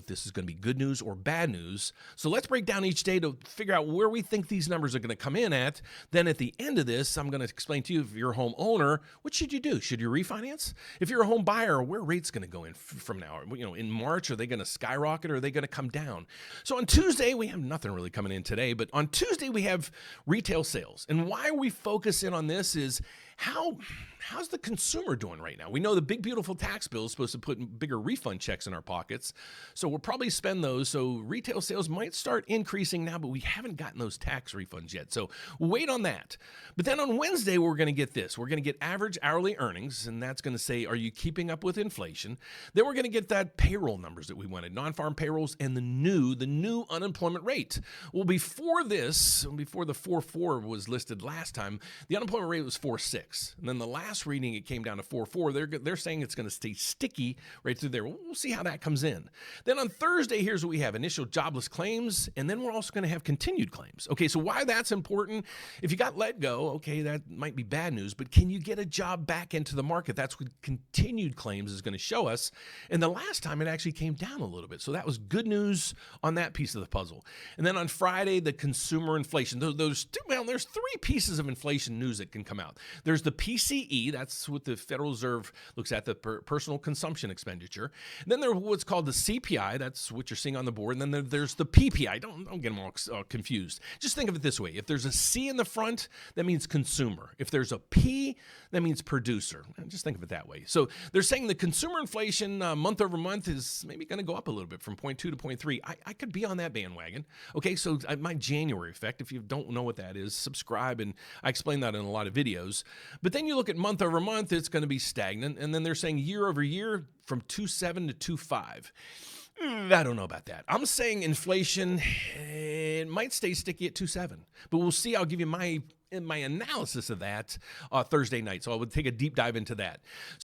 this is going to be good news or bad news. So let's break down each day to figure out where we think these numbers are going to come in at. Then at the end of this, I'm going to explain to you, if you're a homeowner, what should you do? Should you refinance? If you're a home buyer, where rate's going to go in from now? In March, are they going to skyrocket or are they going to come down? So on Tuesday, we have nothing really coming in today, but on Tuesday, we have retail sales. And why we focus in on this is how's the consumer doing right now? We know the big, beautiful tax bill is supposed to put bigger refund checks in our pockets. So we'll probably spend those. So retail sales might start increasing now, but we haven't gotten those tax refunds yet. So we'll wait on that. But then on Wednesday, we're going to get this. We're going to get average hourly earnings, and that's going to say, are you keeping up with inflation? Then we're going to get that payroll numbers that we wanted, non-farm payrolls, and the new unemployment rate. Well, before the 4.4 was listed last time, the unemployment rate was 4.6. And then the last reading, it came down to 4.4. They're saying it's going to stay sticky right through there. We'll see how that comes in. Then on Thursday, here's what we have: initial jobless claims, and then we're also going to have continued claims. Okay, so why that's important? If you got let go, okay, that might be bad news, but can you get a job back into the market? That's what continued claims is going to show us. And the last time it actually came down a little bit. So that was good news on that piece of the puzzle. And then on Friday, the consumer inflation. There's three pieces of inflation news that can come out. There's the PCE, that's what the Federal Reserve looks at, the personal consumption expenditure. And then there's what's called the CPI, that's what you're seeing on the board. And then there's the PPI. Don't get them all confused. Just think of it this way. If there's a C in the front, that means consumer. If there's a P, that means producer. Just think of it that way. So they're saying the consumer inflation month over month is maybe going to go up a little bit from 0.2 to 0.3. I could be on that bandwagon. Okay, so my January effect, if you don't know what that is, subscribe, and I explain that in a lot of videos. But then you look at month over month, it's going to be stagnant. And then they're saying year over year from 2.7 to 2.5. I don't know about that. I'm saying inflation, it might stay sticky at 2.7. But we'll see. I'll give you my analysis of that Thursday night. So I would take a deep dive into that.